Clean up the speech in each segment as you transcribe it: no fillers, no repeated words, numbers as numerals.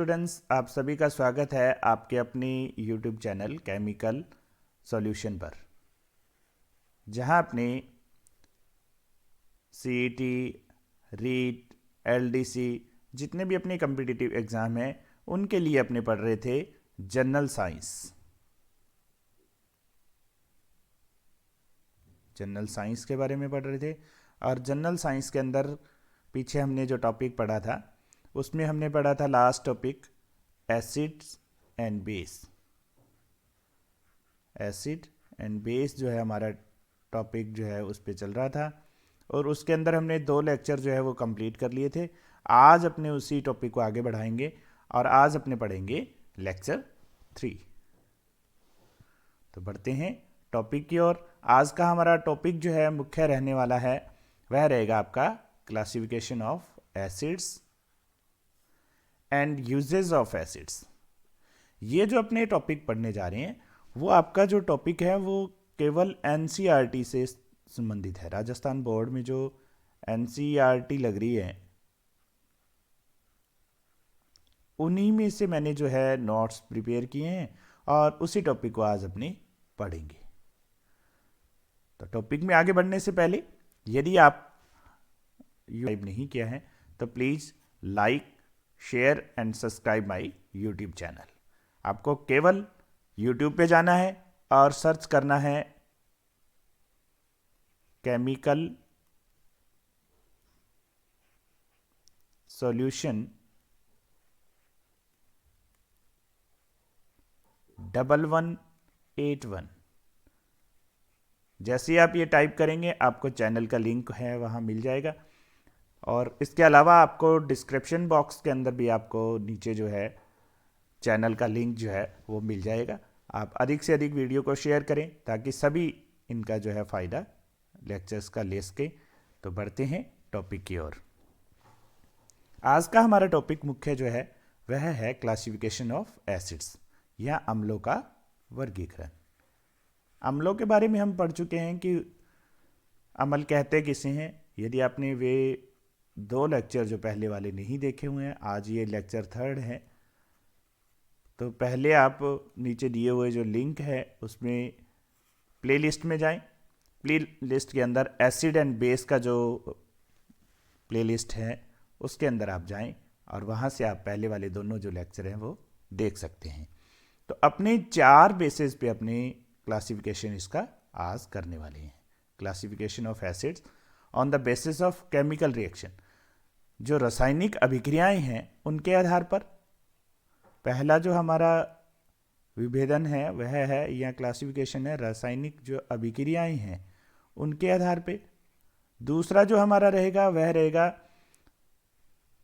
Students, आप सभी का स्वागत है आपके अपनी यूट्यूब चैनल केमिकल सॉल्यूशन पर, जहां अपने सीईटी, रीट, एलडीसी जितने भी अपने कम्पिटिटिव एग्ज़ाम हैं उनके लिए अपने पढ़ रहे थे जनरल साइंस के बारे में पढ़ रहे थे। और जनरल साइंस के अंदर पीछे हमने जो टॉपिक पढ़ा था उसमें हमने पढ़ा था last topic acids and base. Acid and base जो है हमारा टॉपिक जो है उस पर चल रहा था और उसके अंदर हमने 2 लेक्चर जो है वो कंप्लीट कर लिए थे। आज अपने उसी टॉपिक को आगे बढ़ाएंगे और आज अपने पढ़ेंगे लेक्चर 3। तो बढ़ते हैं टॉपिक की ओर। आज का हमारा टॉपिक जो है मुख्य रहने वाला है वह रहेगा आपका classification of acids and uses of acids. ये जो अपने टॉपिक पढ़ने जा रहे हैं वो आपका जो टॉपिक है वो केवल एनसीईआरटी से संबंधित है। राजस्थान बोर्ड में जो एनसीईआरटी लग रही है उन्हीं में से मैंने जो है नोट्स प्रिपेयर किए हैं और उसी टॉपिक को आज अपने पढ़ेंगे। तो टॉपिक में आगे बढ़ने से पहले यदि आप सब्सक्राइब नहीं किया है तो please like, share and subscribe my YouTube channel. आपको केवल यूट्यूब पे जाना है और सर्च करना है केमिकल सॉल्यूशन 1181। जैसे ही आप ये टाइप करेंगे आपको चैनल का लिंक है वहाँ मिल जाएगा। और इसके अलावा आपको डिस्क्रिप्शन बॉक्स के अंदर भी आपको नीचे जो है चैनल का लिंक जो है वो मिल जाएगा। आप अधिक से अधिक वीडियो को शेयर करें ताकि सभी इनका जो है फ़ायदा लेक्चर्स का ले सकें। तो बढ़ते हैं टॉपिक की ओर। आज का हमारा टॉपिक मुख्य जो है वह है क्लासिफिकेशन ऑफ एसिड्स या अम्लों का वर्गीकरण। अम्लों के बारे में हम पढ़ चुके हैं कि अम्ल कहते किसे हैं। यदि आपने वे 2 लेक्चर जो पहले वाले नहीं देखे हुए हैं, आज ये लेक्चर 3 है, तो पहले आप नीचे दिए हुए जो लिंक है उसमें प्लेलिस्ट में जाएं। प्लेलिस्ट के अंदर एसिड एंड बेस का जो प्लेलिस्ट है उसके अंदर आप जाएं और वहाँ से आप पहले वाले दोनों जो लेक्चर हैं वो देख सकते हैं। तो अपने 4 बेसिस पे अपने क्लासिफिकेशन इसका आज करने वाले हैं। Classification of acids on the basis of chemical reaction, जो रासायनिक अभिक्रियाएं हैं उनके आधार पर। पहला जो हमारा विभेदन है वह है या क्लासिफिकेशन है रासायनिक जो अभिक्रियाएं हैं उनके आधार पे। दूसरा जो हमारा रहेगा वह रहेगा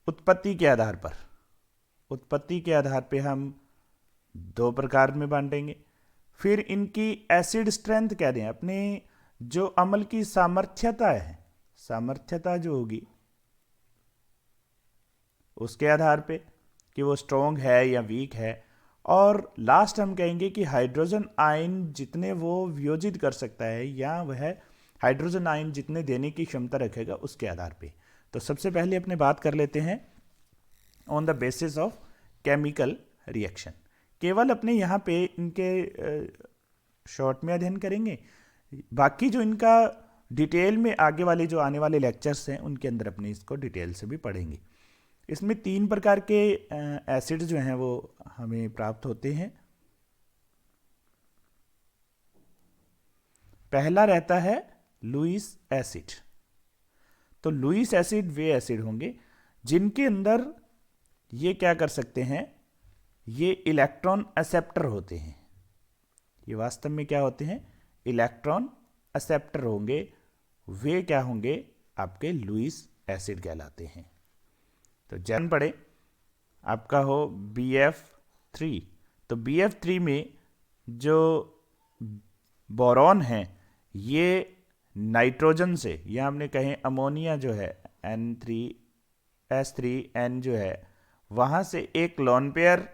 उत्पत्ति के आधार पर। उत्पत्ति के आधार पे हम 2 प्रकार में बांटेंगे। फिर इनकी एसिड स्ट्रेंथ कह दें, अपने जो अम्ल की सामर्थ्यता है, सामर्थ्यता जो होगी उसके आधार पे कि वो स्ट्रॉन्ग है या वीक है। और लास्ट हम कहेंगे कि हाइड्रोजन आयन जितने वो वियोजित कर सकता है या वह हाइड्रोजन आयन जितने देने की क्षमता रखेगा उसके आधार पे। तो सबसे पहले अपने बात कर लेते हैं on the basis of chemical reaction. केवल अपने यहाँ पे इनके शॉर्ट में अध्ययन करेंगे, बाकी जो इनका डिटेल में आगे वाले जो आने वाले लेक्चर्स हैं उनके अंदर अपने इसको डिटेल से भी पढ़ेंगे। इसमें 3 प्रकार के एसिड जो हैं वो हमें प्राप्त होते हैं। पहला रहता है लुईस एसिड। तो लुईस एसिड वे एसिड होंगे जिनके अंदर ये क्या कर सकते हैं, ये इलेक्ट्रॉन एक्सेप्टर होते हैं। ये वास्तव में क्या होते हैं, इलेक्ट्रॉन एक्सेप्टर होंगे। वे क्या होंगे, आपके लुईस एसिड कहलाते हैं। तो जन पढ़े आपका हो BF3। तो BF3 में जो बोरॉन है ये नाइट्रोजन से, या हमने कहें अमोनिया जो है N3S3N जो है वहाँ से एक लोन पेयर,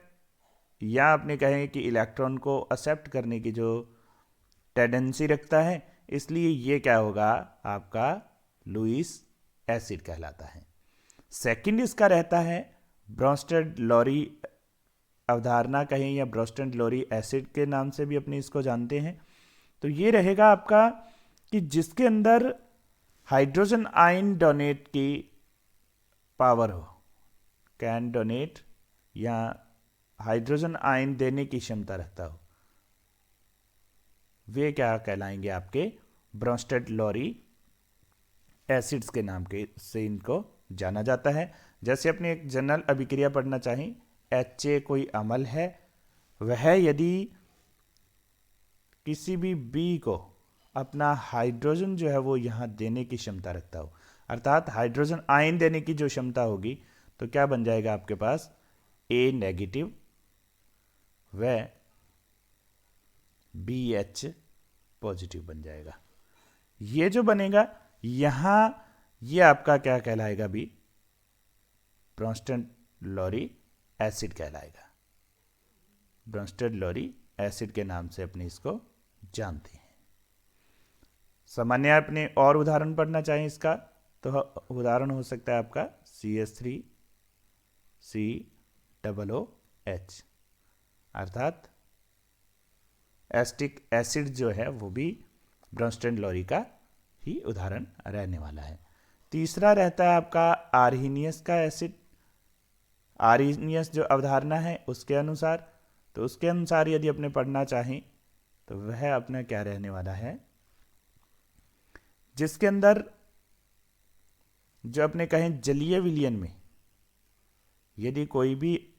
या आपने कहें कि इलेक्ट्रॉन को एक्सेप्ट करने की जो टेंडेंसी रखता है, इसलिए ये क्या होगा, आपका लुईस एसिड कहलाता है। सेकंड इसका रहता है ब्रोंस्टेड लोरी अवधारणा कहें या ब्रोस्टन लोरी एसिड के नाम से भी अपने इसको जानते हैं। तो ये रहेगा आपका कि जिसके अंदर हाइड्रोजन आयन डोनेट की पावर हो, कैन डोनेट या हाइड्रोजन आयन देने की क्षमता रखता हो, वे क्या कहलाएंगे आपके ब्रोस्टेड लोरी एसिड्स के नाम के से इनको जाना जाता है। जैसे अपने एक जनरल अभिक्रिया पढ़ना चाहें, HA कोई अम्ल है, वह यदि किसी भी बी को अपना हाइड्रोजन जो है वो यहाँ देने की क्षमता रखता हो, अर्थात हाइड्रोजन आयन देने की जो क्षमता होगी, तो क्या बन जाएगा आपके पास A नेगेटिव व BH पॉजिटिव बन जाएगा। ये जो बनेगा यहाँ, ये आपका क्या कहलाएगा भी ब्रोस्टन लोरी एसिड कहलाएगा। ब्रोस्टन लोरी एसिड के नाम से अपने इसको जानते हैं। सामान्य अपने और उदाहरण पढ़ना चाहें इसका, तो उदाहरण हो सकता है आपका CH3COOH, अर्थात एस्टिक एसिड जो है वो भी ब्रोस्टन लोरी का ही उदाहरण रहने वाला है। तीसरा रहता है आपका आर्हीनियस का एसिड। आर्हीनियस जो अवधारणा है उसके अनुसार, तो उसके अनुसार यदि अपने पढ़ना चाहें तो वह अपना क्या रहने वाला है, जिसके अंदर जो अपने कहें जलीय विलयन में यदि कोई भी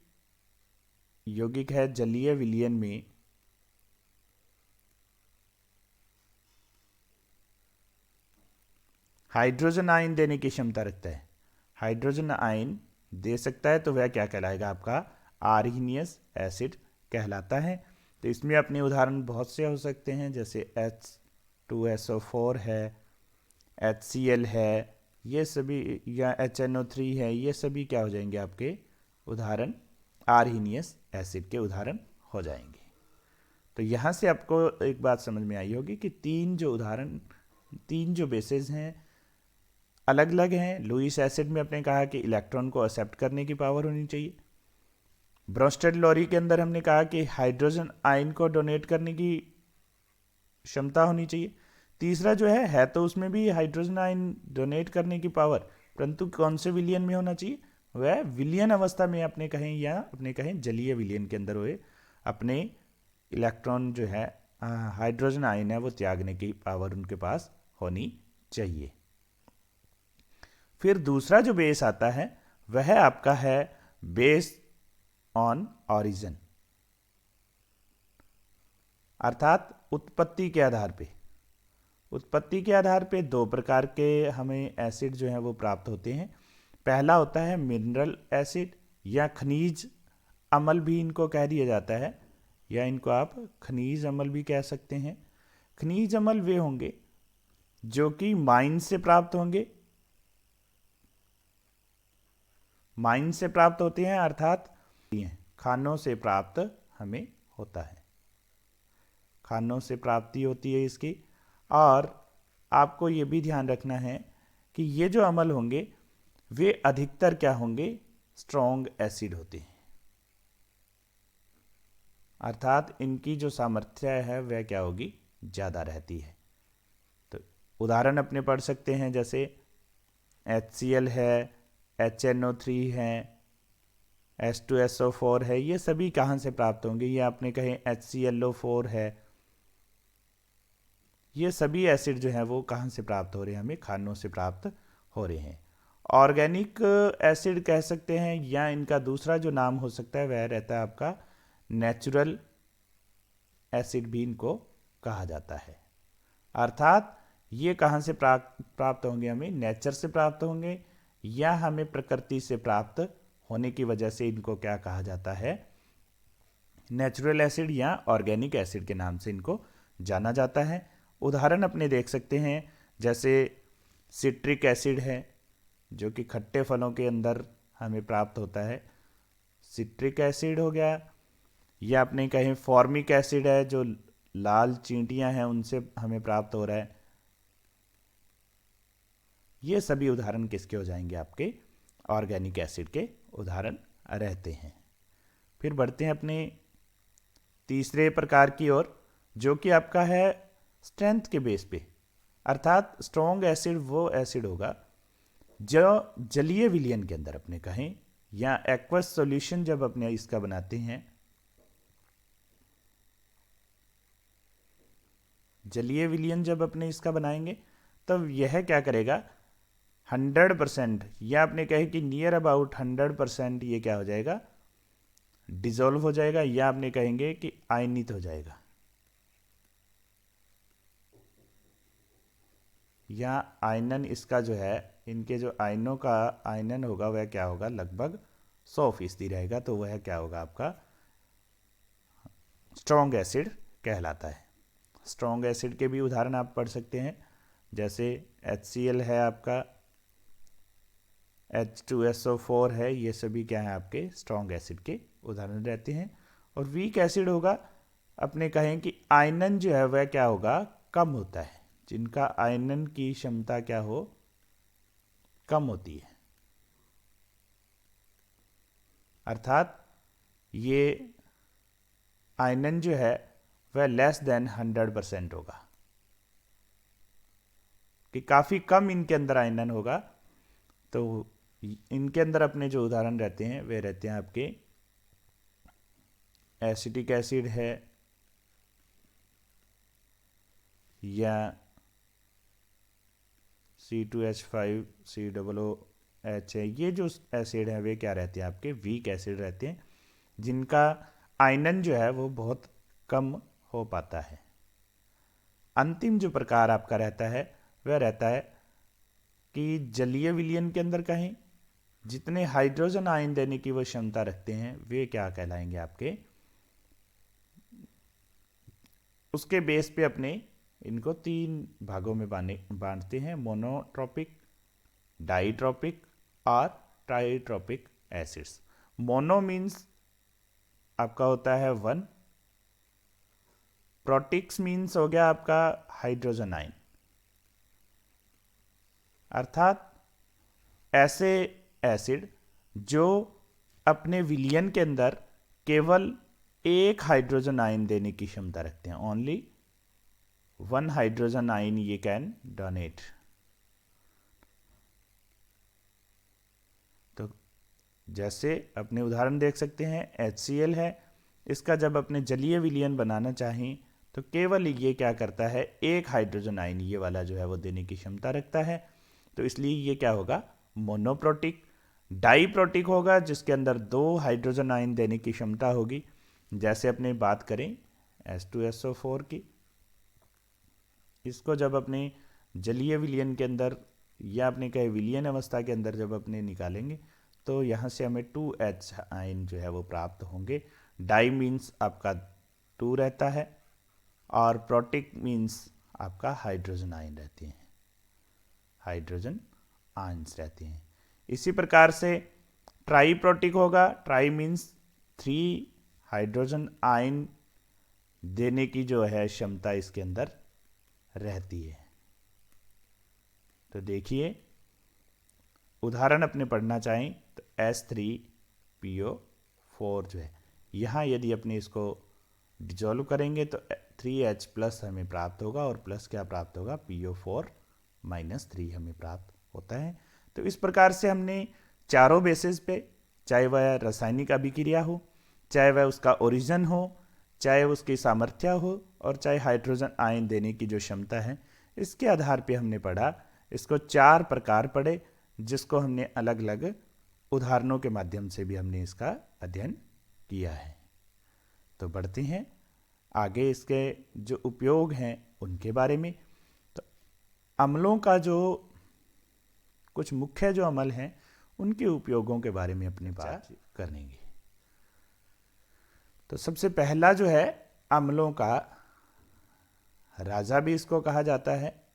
यौगिक है जलीय विलयन में हाइड्रोजन आयन देने की क्षमता रखता है, हाइड्रोजन आयन दे सकता है, तो वह क्या कहलाएगा आपका आर्हीनियस एसिड कहलाता है। तो इसमें अपने उदाहरण बहुत से हो सकते हैं, जैसे H2SO4 है, HCl है, ये सभी, या HNO3 है, ये सभी क्या हो जाएंगे आपके उदाहरण आर्हीनियस एसिड के उदाहरण हो जाएंगे। तो यहाँ से आपको एक बात समझ में आई होगी कि तीन जो बेसेस हैं अलग अलग हैं। लुईस एसिड में आपने कहा कि इलेक्ट्रॉन को एक्सेप्ट करने की पावर होनी चाहिए। ब्रोस्टेड लोरी के अंदर हमने कहा कि हाइड्रोजन आयन को डोनेट करने की क्षमता होनी चाहिए। तीसरा जो है तो उसमें भी हाइड्रोजन आयन डोनेट करने की पावर, परंतु कौन से विलयन में होना चाहिए, वह विलयन अवस्था में अपने कहें या अपने कहें जलीय विलयन के अंदर हुए अपने इलेक्ट्रॉन जो है हाइड्रोजन आयन है वो त्यागने की पावर उनके पास होनी चाहिए। फिर दूसरा जो बेस आता है वह आपका है बेस ऑन ऑरिजिन, अर्थात उत्पत्ति के आधार पे। उत्पत्ति के आधार पे दो प्रकार के हमें एसिड जो है वो प्राप्त होते हैं। पहला होता है मिनरल एसिड या खनिज अम्ल भी इनको कह दिया जाता है, या इनको आप खनिज अम्ल भी कह सकते हैं। खनिज अम्ल वे होंगे जो कि माइन से प्राप्त होंगे, माइन से प्राप्त होते हैं, अर्थात खानों से प्राप्त हमें होता है, खानों से प्राप्ति होती है इसकी। और आपको ये भी ध्यान रखना है कि ये जो अम्ल होंगे वे अधिकतर क्या होंगे, स्ट्रॉन्ग एसिड होते हैं, अर्थात इनकी जो सामर्थ्य है वह क्या होगी, ज़्यादा रहती है। तो उदाहरण अपने पढ़ सकते हैं, जैसे HCl है, HNO3 है, H2SO4 है, ये सभी कहाँ से प्राप्त होंगे, ये आपने कहे HClO4 है, ये सभी एसिड जो हैं वो कहाँ से प्राप्त हो रहे हैं, हमें खानों से प्राप्त हो रहे हैं। ऑर्गेनिक एसिड कह सकते हैं, या इनका दूसरा जो नाम हो सकता है वह रहता है आपका नेचुरल एसिड भी इनको कहा जाता है। अर्थात ये कहाँ से प्राप्त होंगे, हमें नेचर से प्राप्त होंगे, या हमें प्रकृति से प्राप्त होने की वजह से इनको क्या कहा जाता है, नेचुरल एसिड या ऑर्गेनिक एसिड के नाम से इनको जाना जाता है। उदाहरण अपने देख सकते हैं, जैसे सिट्रिक एसिड है जो कि खट्टे फलों के अंदर हमें प्राप्त होता है, सिट्रिक एसिड हो गया, या अपने कहें फॉर्मिक एसिड है जो लाल चींटियां हैं उनसे हमें प्राप्त हो रहा है। ये सभी उदाहरण किसके हो जाएंगे, आपके ऑर्गेनिक एसिड के उदाहरण रहते हैं। फिर बढ़ते हैं अपने तीसरे प्रकार की ओर, जो कि आपका है स्ट्रेंथ के बेस पे। अर्थात स्ट्रॉन्ग एसिड वो एसिड होगा जो जलीय विलयन के अंदर अपने कहें या एक्वस सॉल्यूशन जब अपने इसका बनाते हैं, जलीय विलयन जब अपने इसका बनाएंगे तब यह क्या करेगा, 100% या आपने कहे कि नियर अबाउट 100% ये क्या हो जाएगा, डिजोल्व हो जाएगा, या आपने कहेंगे कि आयनित हो जाएगा, या आयनन इसका जो है, इनके जो आयनों का आयनन होगा वह क्या होगा, लगभग 100% रहेगा। तो वह क्या होगा, आपका स्ट्रॉन्ग एसिड कहलाता है। स्ट्रॉन्ग एसिड के भी उदाहरण आप पढ़ सकते हैं, जैसे HCl है आपका, H2SO4 है, ये सभी क्या है आपके स्ट्रॉन्ग एसिड के उदाहरण रहते हैं। और वीक एसिड होगा, अपने कहें कि आयनन जो है वह क्या होगा, कम होता है, जिनका आयनन की क्षमता क्या हो, कम होती है। अर्थात ये आयनन जो है वह लेस देन 100% होगा, कि काफ़ी कम इनके अंदर आयनन होगा। तो इनके अंदर अपने जो उदाहरण रहते हैं वे रहते हैं आपके एसिटिक एसिड है, या C2H5COOH है। ये जो एसिड है वे क्या रहते हैं, आपके वीक एसिड रहते हैं, जिनका आयनन जो है वो बहुत कम हो पाता है। अंतिम जो प्रकार आपका रहता है वह रहता है कि जलीय विलयन के अंदर कहें जितने हाइड्रोजन आयन देने की वो क्षमता रखते हैं वे क्या कहलाएंगे आपके, उसके बेस पे अपने इनको 3 भागों में बांटते हैं, मोनोट्रॉपिक, डाइट्रॉपिक और ट्राइट्रॉपिक एसिड्स। मोनो मीन्स आपका होता है 1, प्रोटिक्स मीन्स हो गया आपका हाइड्रोजन आयन, अर्थात ऐसे एसिड जो अपने विलयन के अंदर केवल एक हाइड्रोजन आयन देने की क्षमता रखते हैं, ओनली 1 हाइड्रोजन आयन ये कैन डोनेट। तो जैसे अपने उदाहरण देख सकते हैं, HCl है, इसका जब अपने जलीय विलयन बनाना चाहें तो केवल ये क्या करता है, एक हाइड्रोजन आयन ये वाला जो है वो देने की क्षमता रखता है। तो इसलिए ये क्या होगा, मोनोप्रोटिक। डाइप्रोटिक होगा जिसके अंदर 2 हाइड्रोजन आयन देने की क्षमता होगी, जैसे अपने बात करें H2SO4 की, इसको जब अपने जलीय विलयन के अंदर या अपने कहे विलयन अवस्था के अंदर जब अपने निकालेंगे तो यहाँ से हमें 2H आयन जो है वो प्राप्त होंगे। डाई मीन्स आपका 2 रहता है और प्रोटिक मीन्स आपका हाइड्रोजन आयन रहते हैं, हाइड्रोजन आयन्स रहते हैं। इसी प्रकार से ट्राई प्रोटिक होगा, ट्राई मीन्स 3 हाइड्रोजन आयन देने की जो है क्षमता इसके अंदर रहती है। तो देखिए उदाहरण अपने पढ़ना चाहें तो H3PO4 जो है, यहाँ यदि अपने इसको डिजोल्व करेंगे तो 3H प्लस हमें प्राप्त होगा और प्लस क्या प्राप्त होगा, PO4-3 हमें प्राप्त होता है। तो इस प्रकार से हमने चारों बेसिस पे, चाहे वह रासायनिक अभिक्रिया हो, चाहे वह उसका ओरिजिन हो, चाहे उसकी सामर्थ्य हो, और चाहे हाइड्रोजन आयन देने की जो क्षमता है, इसके आधार पे हमने पढ़ा, इसको 4 प्रकार पढ़े, जिसको हमने अलग अलग उदाहरणों के माध्यम से भी हमने इसका अध्ययन किया है। तो बढ़ते हैं आगे, इसके जो उपयोग हैं उनके बारे में। तो अम्लों का जो कुछ मुख्य जो अम्ल हैं उनके उपयोगों के बारे में अपनी बात करेंगे। तो सबसे पहला जो है, अम्लों का राजा भी इसको कहा जाता है,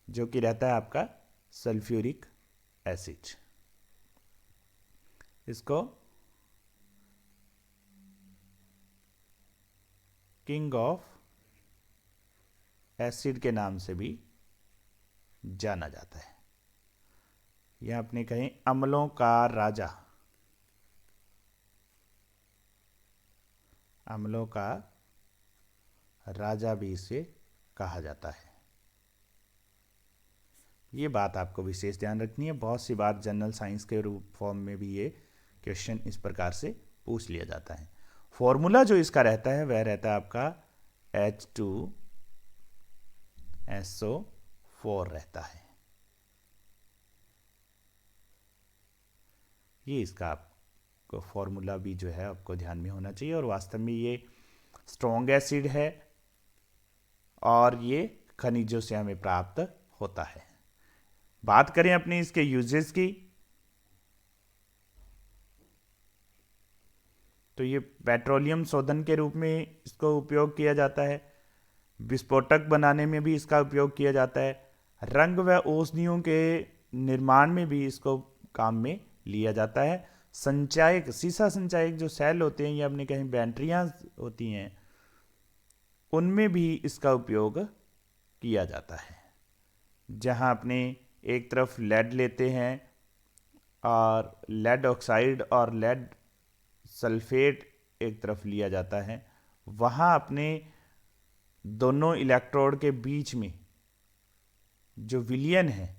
जो कि रहता है आपका सल्फ्यूरिक एसिड। इसको किंग ऑफ एसिड के नाम से भी जाना जाता है, या अपने कहें अम्लों का राजा। अम्लों का राजा भी इसे कहा जाता है। ये बात आपको विशेष ध्यान रखनी है। बहुत सी बार जनरल साइंस के रूप फॉर्म में भी ये क्वेश्चन इस प्रकार से पूछ लिया जाता है। फॉर्मूला जो इसका रहता है वह रहता है आपका H2SO4 रहता है। ये इसका आपको फॉर्मूला भी जो है आपको ध्यान में होना चाहिए। और वास्तव में ये स्ट्रॉन्ग एसिड है और ये खनिजों से हमें प्राप्त होता है। बात करें अपनी इसके यूजेस की, तो ये पेट्रोलियम शोधन के रूप में इसको उपयोग किया जाता है। विस्फोटक बनाने में भी इसका उपयोग किया जाता है। रंग व औषधियों के निर्माण में भी इसको काम में लिया जाता है। संचायक, सीसा संचायक जो सेल होते हैं या अपने कहीं बैटरियां होती हैं, उनमें भी इसका उपयोग किया जाता है। जहां अपने एक तरफ लेड लेते हैं और लेड ऑक्साइड और लेड सल्फेट एक तरफ लिया जाता है, वहां अपने दोनों इलेक्ट्रोड के बीच में जो विलियन है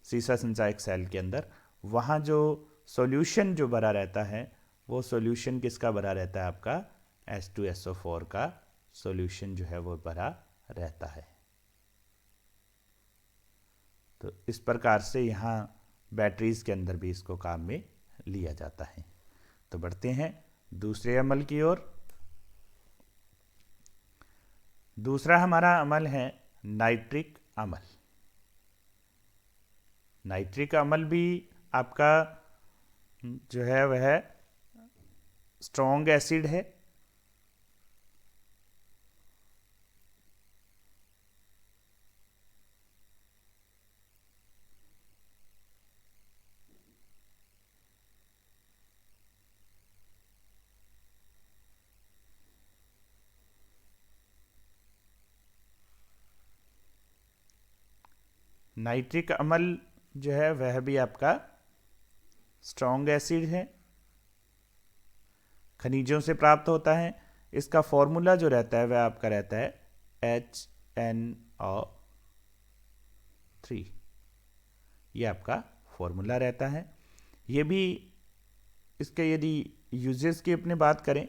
सीसा संचायक सेल के अंदर, वहाँ जो सॉल्यूशन जो भरा रहता है वो सॉल्यूशन किसका भरा रहता है? आपका H2SO4 का सॉल्यूशन जो है वो भरा रहता है। तो इस प्रकार से यहाँ बैटरीज के अंदर भी इसको काम में लिया जाता है। तो बढ़ते हैं दूसरे अमल की ओर। दूसरा हमारा अमल है नाइट्रिक अमल। नाइट्रिक अमल भी आपका जो है वह स्ट्रॉन्ग एसिड है। नाइट्रिक अमल जो है वह भी आपका स्ट्रॉन्ग एसिड है, खनिजों से प्राप्त होता है। इसका फॉर्मूला जो रहता है वह आपका रहता है HNO3। ये आपका फॉर्मूला रहता है। ये भी इसके यदि यूजेस की अपने बात करें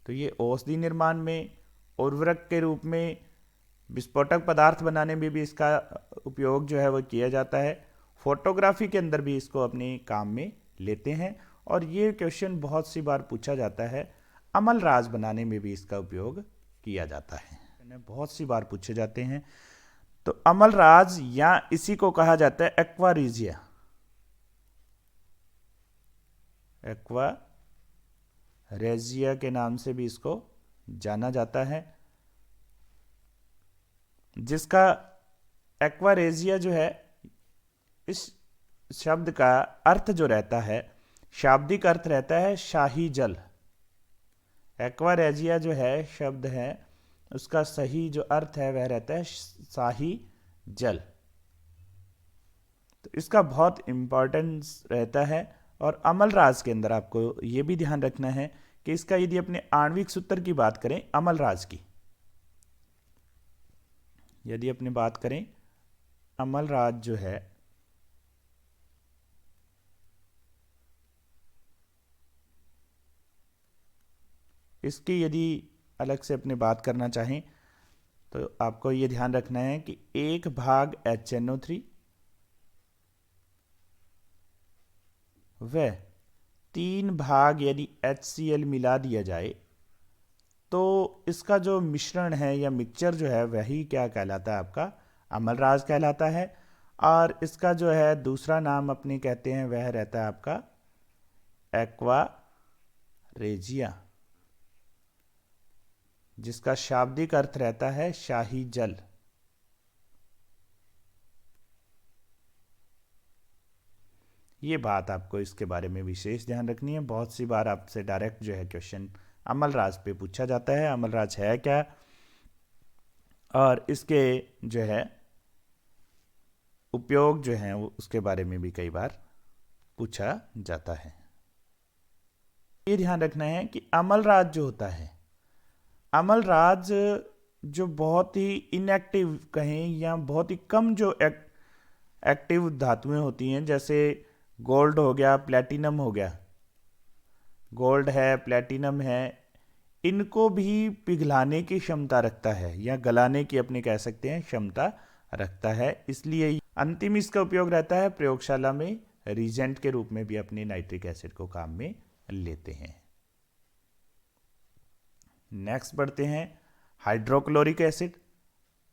तो ये औषधि निर्माण में, उर्वरक के रूप में, विस्फोटक पदार्थ बनाने में भी इसका उपयोग जो है वो किया जाता है। फोटोग्राफी के अंदर भी इसको अपने काम में लेते हैं। और ये क्वेश्चन बहुत सी बार पूछा जाता है, अमल राज बनाने में भी इसका उपयोग किया जाता है। बहुत सी बार पूछे जाते हैं। तो अमल राज या इसी को कहा जाता है एक्वा रेजिया। एक्वा रेजिया के नाम से भी इसको जाना जाता है, जिसका एक्वा रेजिया जो है, इस शब्द का अर्थ जो रहता है, शाब्दिक अर्थ रहता है शाही जल। एक्वा रेजिया जो है शब्द है, उसका सही जो अर्थ है वह रहता है शाही जल। तो इसका बहुत इंपॉर्टेंस रहता है। और अमल राज के अंदर आपको ये भी ध्यान रखना है कि इसका यदि अपने आणविक सूत्र की बात करें, अमल राज की यदि अपनी बात करें, अमल राज जो है इसकी यदि अलग से अपने बात करना चाहें तो आपको ये ध्यान रखना है कि 1 भाग HNO3 व 3 भाग यदि HCl मिला दिया जाए तो इसका जो मिश्रण है या मिक्सचर जो है वही क्या कहलाता है? आपका अमल राज कहलाता है। और इसका जो है दूसरा नाम अपने कहते हैं वह रहता है आपका एक्वा रेजिया, जिसका शाब्दिक अर्थ रहता है शाही जल। ये बात आपको इसके बारे में विशेष ध्यान रखनी है। बहुत सी बार आपसे डायरेक्ट जो है क्वेश्चन अमल राज पे पूछा जाता है, अमल राज है क्या, और इसके जो है उपयोग जो है उसके बारे में भी कई बार पूछा जाता है। ये ध्यान रखना है कि अम्लराज जो होता है, अम्लराज जो बहुत ही इनएक्टिव कहें या बहुत ही कम जो एक्टिव धातुएं होती हैं, जैसे गोल्ड हो गया, प्लेटिनम हो गया, गोल्ड है, प्लेटिनम है, इनको भी पिघलाने की क्षमता रखता है या गलाने की अपने कह सकते हैं क्षमता रखता है। इसलिए अंतिम इसका उपयोग रहता है प्रयोगशाला में रीजेंट के रूप में भी अपने नाइट्रिक एसिड को काम में लेते हैं। नेक्स्ट बढ़ते हैं हाइड्रोक्लोरिक एसिड।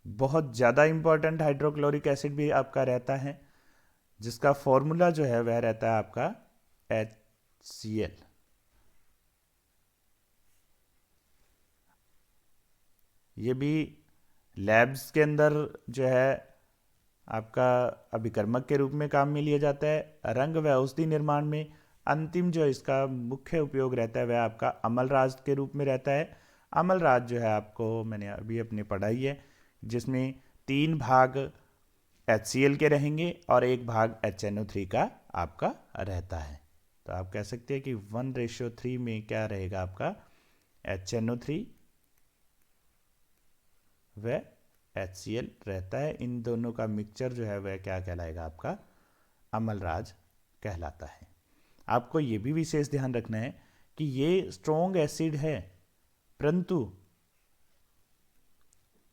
बहुत ज़्यादा इंपॉर्टेंट हाइड्रोक्लोरिक एसिड भी आपका रहता है, जिसका फॉर्मूला जो है वह रहता है आपका HCl। ये भी लैब्स के अंदर जो है आपका अभिकर्मक के रूप में काम में लिया जाता है। रंग व औषधि निर्माण में अंतिम जो इसका मुख्य उपयोग रहता है वह आपका अम्लराज के रूप में रहता है। अम्लराज जो है आपको मैंने अभी अपने पढ़ाई है, जिसमें 3 भाग HCl के रहेंगे और 1 भाग HNO3 का आपका रहता है। तो आप कह सकते हैं कि 1:3 में क्या रहेगा आपका HNO3 व HCl रहता है। इन दोनों का मिक्सचर जो है वह क्या कहलाएगा आपका अम्लराज कहलाता है। आपको ये भी विशेष ध्यान रखना है कि ये स्ट्रॉन्ग एसिड है, परंतु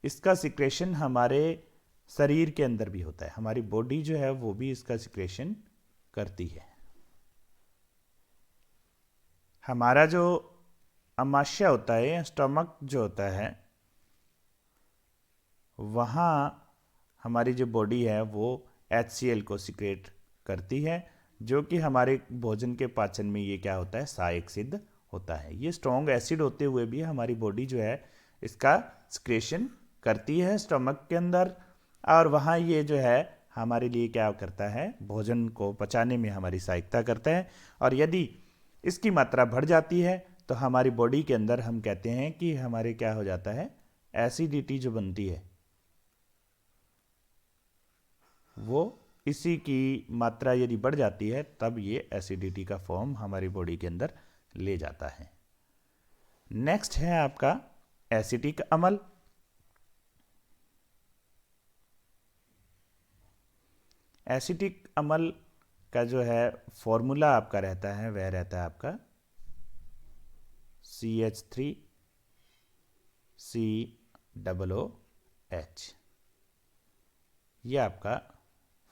इसका सिक्रेशन हमारे शरीर के अंदर भी होता है, हमारी बॉडी जो है वो भी इसका सिक्रेशन करती है। हमारा जो अमाशय होता है, स्टमक जो होता है, वहाँ हमारी जो बॉडी है वो HCl को सिक्रेट करती है, जो कि हमारे भोजन के पाचन में ये क्या होता है, सहायक सिद्ध होता है। ये स्ट्रॉन्ग एसिड होते हुए भी हमारी बॉडी जो है इसका सिक्रेशन करती है स्टमक के अंदर, और वहाँ ये जो है हमारे लिए क्या करता है, भोजन को पचाने में हमारी सहायता करता है। और यदि इसकी मात्रा बढ़ जाती है तो हमारी बॉडी के अंदर हम कहते हैं कि हमारे क्या हो जाता है, एसिडिटी जो बनती है वो इसी की मात्रा यदि बढ़ जाती है तब ये एसिडिटी का फॉर्म हमारी बॉडी के अंदर ले जाता है। नेक्स्ट है आपका एसिटिक अम्ल। एसिटिक अम्ल का जो है फॉर्मूला आपका रहता है वह रहता है आपका CH3COOH। ये आपका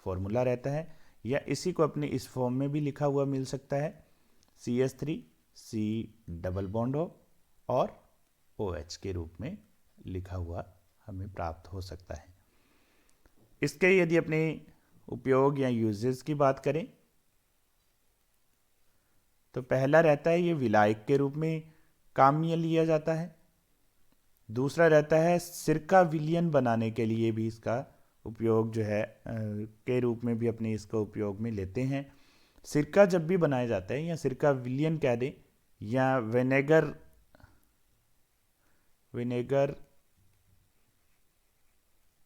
फॉर्मूला रहता है, या इसी को अपने इस फॉर्म में भी लिखा हुआ मिल सकता है, CH3C डबल बॉन्ड O और OH के रूप में लिखा हुआ हमें प्राप्त हो सकता है। इसके यदि अपने उपयोग या यूजेस की बात करें तो पहला रहता है ये विलायक के रूप में काम में लिया जाता है। दूसरा रहता है सिरका विलयन बनाने के लिए भी इसका उपयोग जो है के रूप में भी अपने इसका उपयोग में लेते हैं। सिरका जब भी बनाया जाता है, या सिरका विलयन कह दें, या विनेगर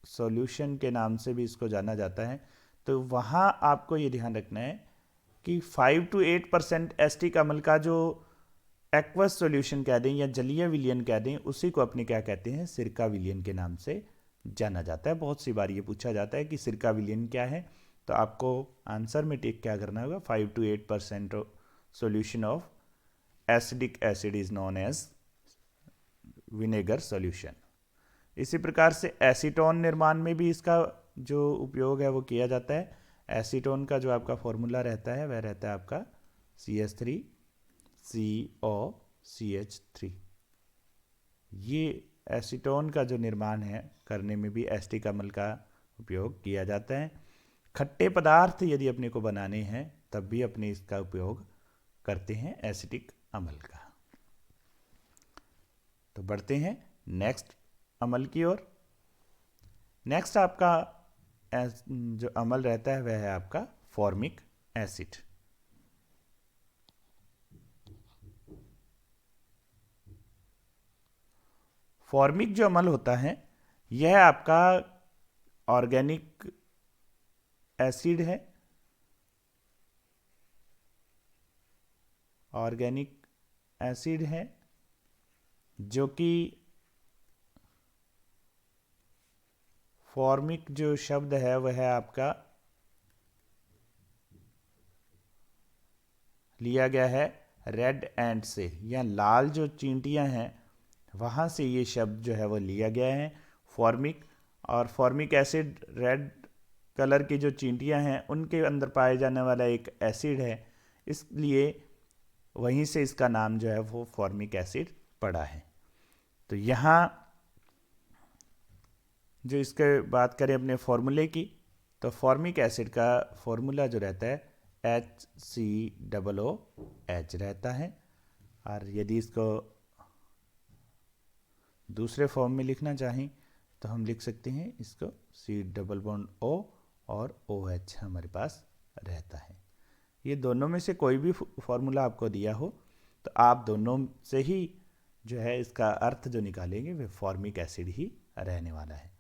सॉल्यूशन के नाम से भी इसको जाना जाता है, तो वहाँ आपको ये ध्यान रखना है कि 5 to 8% एसिटिक अम्ल का जो एक्वस सॉल्यूशन कह दें या जलीय विलयन कह दें, उसी को अपने क्या कहते हैं, सिरका विलयन के नाम से जाना जाता है। बहुत सी बार ये पूछा जाता है कि सिरका विलयन क्या है, तो आपको आंसर में टिक क्या करना होगा, 5 to 8% solution of acidic acid is known as vinegar solution. इसी प्रकार से एसीटोन निर्माण में भी इसका जो उपयोग है वो किया जाता है। एसीटोन का जो आपका फॉर्मूला रहता है वह रहता है आपका CH3COCH3। ये एसीटोन का जो निर्माण है करने में भी एसिटिक अम्ल का उपयोग किया जाता है। खट्टे पदार्थ यदि अपने को बनाने हैं तब भी अपने इसका उपयोग करते हैं एसिटिक अम्ल का। तो बढ़ते हैं नेक्स्ट अम्ल की ओर। नेक्स्ट आपका जो अम्ल रहता है वह है आपका फॉर्मिक एसिड। फॉर्मिक जो अम्ल होता है यह आपका ऑर्गेनिक एसिड है। ऑर्गेनिक एसिड है जो कि फॉर्मिक जो शब्द है वह है आपका लिया गया है रेड एंट से, या लाल जो चींटियां हैं वहाँ से ये शब्द जो है वो लिया गया है फॉर्मिक। और फॉर्मिक एसिड रेड कलर की जो चींटियां हैं उनके अंदर पाए जाने वाला एक एसिड है, इसलिए वहीं से इसका नाम जो है वो फॉर्मिक एसिड पड़ा है। तो यहाँ जो इसके बात करें अपने फॉर्मूले की, तो फॉर्मिक एसिड का फॉर्मूला जो रहता है HCOOH रहता है। और यदि इसको दूसरे फॉर्म में लिखना चाहें तो हम लिख सकते हैं इसको C+O और OH हमारे पास रहता है। ये दोनों में से कोई भी फॉर्मूला आपको दिया हो तो आप दोनों से ही जो है इसका अर्थ जो निकालेंगे वह फॉर्मिक एसिड ही रहने वाला है।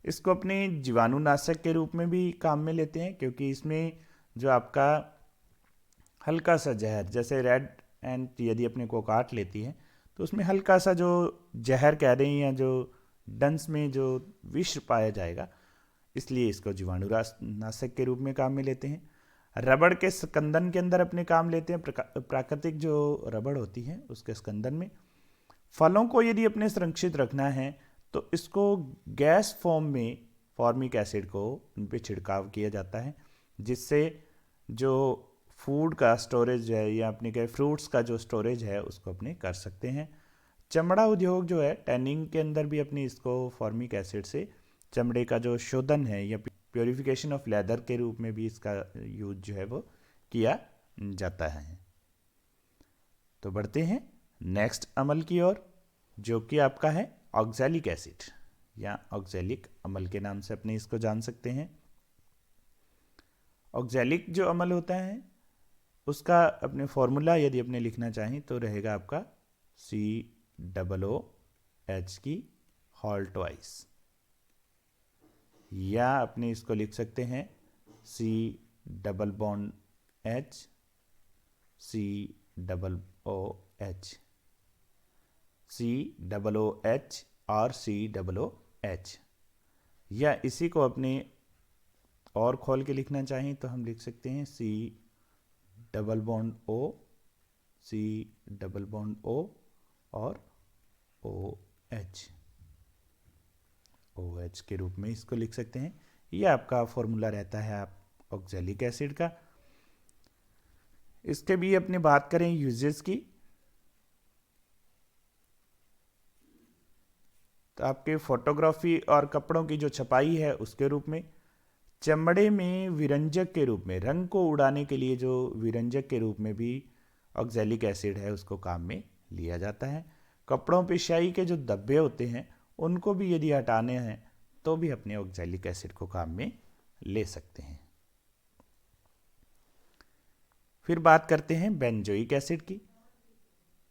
इसको अपने जीवाणुनाशक के रूप में भी काम में लेते हैं, क्योंकि इसमें जो आपका हल्का सा जहर, जैसे रेड एंट यदि अपने को काट लेती है तो उसमें हल्का सा जो जहर कह रहे हैं या जो डंस में जो विष पाया जाएगा, इसलिए इसको जीवाणुनाशक के रूप में काम में लेते हैं। रबड़ के स्कंदन के अंदर अपने काम लेते हैं, प्राकृतिक जो रबड़ होती है उसके स्कंदन में। फलों को यदि अपने संरक्षित रखना है तो इसको गैस फॉर्म में फॉर्मिक एसिड को उन पर छिड़काव किया जाता है, जिससे जो फूड का स्टोरेज है या अपने के फ्रूट्स का जो स्टोरेज है उसको अपने कर सकते हैं। चमड़ा उद्योग जो है टैनिंग के अंदर भी अपनी इसको फॉर्मिक एसिड से चमड़े का जो शोधन है या प्योरिफिकेशन ऑफ लेदर के रूप में भी इसका यूज जो है वो किया जाता है। तो बढ़ते हैं नेक्स्ट अमल की ओर, जो कि आपका है ऑक्सैलिक एसिड या ऑक्सैलिक अमल के नाम से अपने इसको जान सकते हैं। ऑक्सैलिक जो अमल होता है उसका अपने फॉर्मूला यदि अपने लिखना चाहें तो रहेगा आपका COOH की होल ट्वाइस, या अपने इसको लिख सकते हैं C+H COOH COOH और COOH, या इसी को अपने और खोल के लिखना चाहें तो हम लिख सकते हैं C COO और OH के रूप में इसको लिख सकते हैं। ये आपका फॉर्मूला रहता है आप ऑक्सैलिक एसिड का। इसके भी अपनी बात करें यूजेस की, तो आपके फोटोग्राफी और कपड़ों की जो छपाई है उसके रूप में, चमड़े में विरंजक के रूप में, रंग को उड़ाने के लिए जो विरंजक के रूप में भी ऑक्सैलिक एसिड है उसको काम में लिया जाता है। कपड़ों पे स्याही के जो धब्बे होते हैं उनको भी यदि हटाने हैं तो भी अपने ऑक्सैलिक एसिड को काम में ले सकते हैं। फिर बात करते हैं बेंजोइक एसिड की।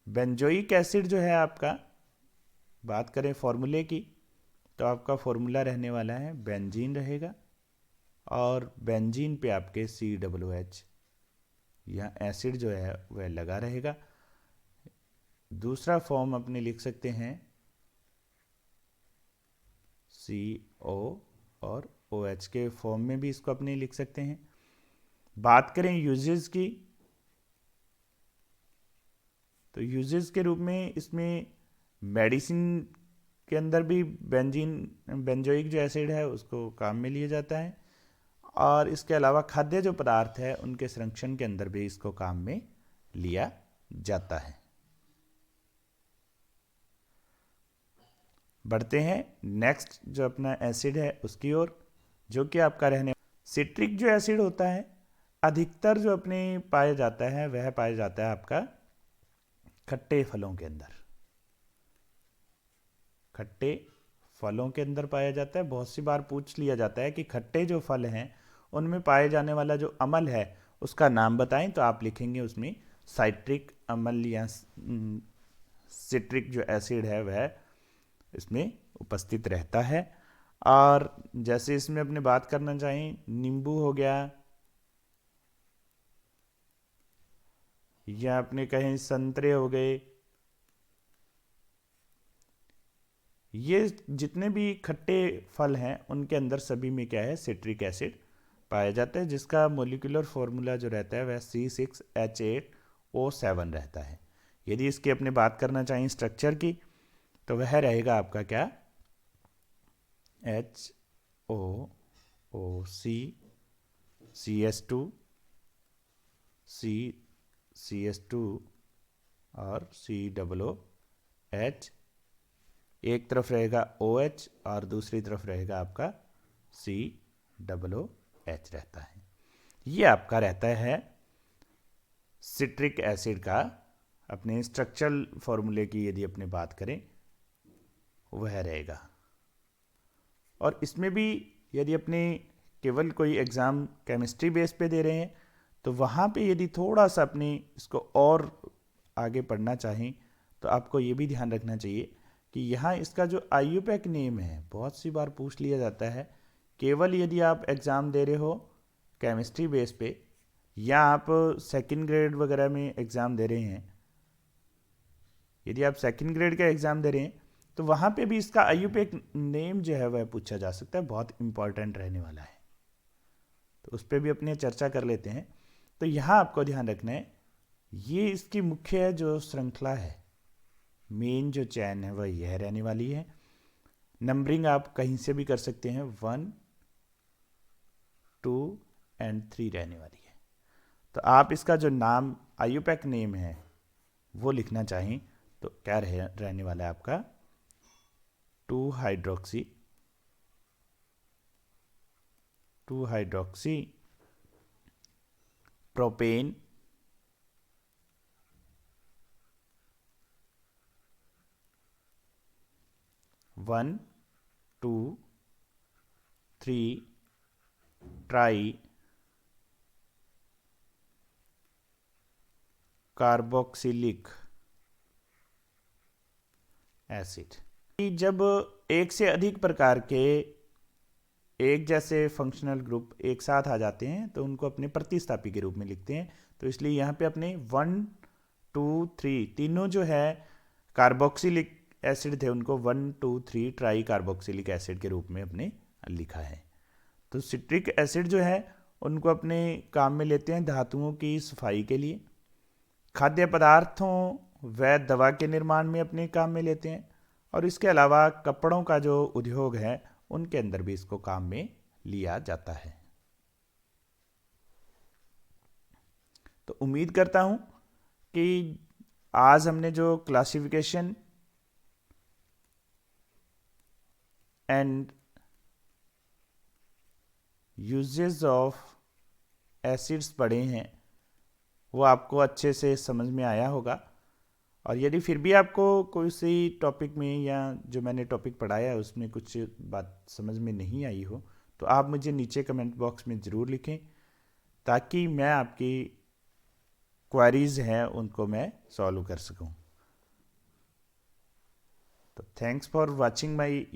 बेंजोइक एसिड जो है आपका, बात करें फॉर्मूले की, तो आपका फॉर्मूला रहने वाला है बेंजीन रहेगा, और बेंजीन पे आपके COOH या एसिड जो है वह लगा रहेगा। दूसरा फॉर्म अपने लिख सकते हैं CO और OH के फॉर्म में भी इसको अपने लिख सकते हैं। बात करें यूजेस की, तो यूजेस के रूप में इसमें मेडिसिन के अंदर भी बेंजोइक जो एसिड है उसको काम में लिया जाता है, और इसके अलावा खाद्य जो पदार्थ है उनके संरक्षण के अंदर भी इसको काम में लिया जाता है। बढ़ते हैं नेक्स्ट जो अपना एसिड है उसकी ओर, जो कि आपका रहने सिट्रिक जो एसिड होता है अधिकतर जो अपने पाया जाता है वह पाया जाता है आपका खट्टे फलों के अंदर। खट्टे फलों के अंदर पाया जाता है। बहुत सी बार पूछ लिया जाता है कि खट्टे जो फल हैं उनमें पाए जाने वाला जो अम्ल है उसका नाम बताएं, तो आप लिखेंगे उसमें साइट्रिक अम्ल या सिट्रिक जो एसिड है वह इसमें उपस्थित रहता है। और जैसे इसमें अपने बात करना चाहें, नींबू हो गया या अपने कहें संतरे हो गए, ये जितने भी खट्टे फल हैं उनके अंदर सभी में क्या है, सिट्रिक एसिड पाया जाता है, जिसका मोलिकुलर फॉर्मूला जो रहता है वह C6H8O7 रहता है। यदि इसकी अपने बात करना चाहें स्ट्रक्चर की, तो वह रहेगा आपका क्या, HOOC, CS2, CS2 और COOH। एक तरफ रहेगा OH और दूसरी तरफ रहेगा आपका COOH रहता है। ये आपका रहता है सिट्रिक एसिड का अपने स्ट्रक्चरल फॉर्मूले की यदि अपने बात करें वह रहेगा। और इसमें भी यदि अपने केवल कोई एग्ज़ाम केमिस्ट्री बेस पे दे रहे हैं तो वहाँ पे यदि थोड़ा सा अपने इसको और आगे पढ़ना चाहें तो आपको ये भी ध्यान रखना चाहिए कि यहाँ इसका जो IUPAC नेम है बहुत सी बार पूछ लिया जाता है। केवल यदि आप एग्ज़ाम दे रहे हो केमिस्ट्री बेस पे या आप सेकंड ग्रेड वगैरह में एग्ज़ाम दे रहे हैं, यदि आप सेकंड ग्रेड का एग्ज़ाम दे रहे हैं तो वहाँ पे भी इसका IUPAC नेम जो है वह पूछा जा सकता है, बहुत इंपॉर्टेंट रहने वाला है, तो उस पर भी अपने चर्चा कर लेते हैं। तो यहाँ आपको ध्यान रखना है, ये इसकी मुख्य जो श्रृंखला है, मेन जो चैन है वह यह रहने वाली है। नंबरिंग आप कहीं से भी कर सकते हैं, 1, 2 और 3 रहने वाली है। तो आप इसका जो नाम IUPAC नेम है वो लिखना चाहें तो क्या रहने वाला है आपका, two hydroxy propane one two three tri carboxylic acid. जब एक से अधिक प्रकार के एक जैसे फंक्शनल ग्रुप एक साथ आ जाते हैं तो उनको अपने प्रतिस्थापी के रूप में लिखते हैं। तो इसलिए यहाँ पे अपने 1, 2, 3 तीनों जो है कार्बोक्सिलिक एसिड थे, उनको 1, 2, 3 ट्राई कार्बोक्सिलिक एसिड के रूप में अपने लिखा है। तो सिट्रिक एसिड जो है उनको अपने काम में लेते हैं धातुओं की सफाई के लिए, खाद्य पदार्थों व दवा के निर्माण में अपने काम में लेते हैं, और इसके अलावा कपड़ों का जो उद्योग है उनके अंदर भी इसको काम में लिया जाता है। तो उम्मीद करता हूं कि आज हमने जो classification and uses of acids पढ़े हैं वो आपको अच्छे से समझ में आया होगा। और यदि फिर भी आपको कोई सी टॉपिक में या जो मैंने टॉपिक पढ़ाया है उसमें कुछ बात समझ में नहीं आई हो तो आप मुझे नीचे कमेंट बॉक्स में ज़रूर लिखें, ताकि मैं आपकी क्वेरीज हैं उनको मैं सॉल्व कर सकूं। तो thanks for watching my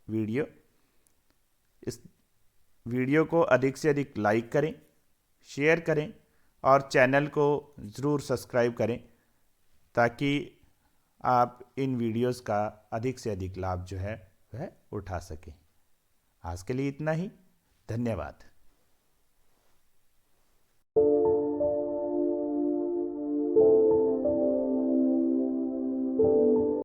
video. इस वीडियो को अधिक से अधिक लाइक करें, शेयर करें और चैनल को ज़रूर सब्सक्राइब करें, ताकि आप इन वीडियोस का अधिक से अधिक लाभ जो है वह उठा सकें। आज के लिए इतना ही, धन्यवाद।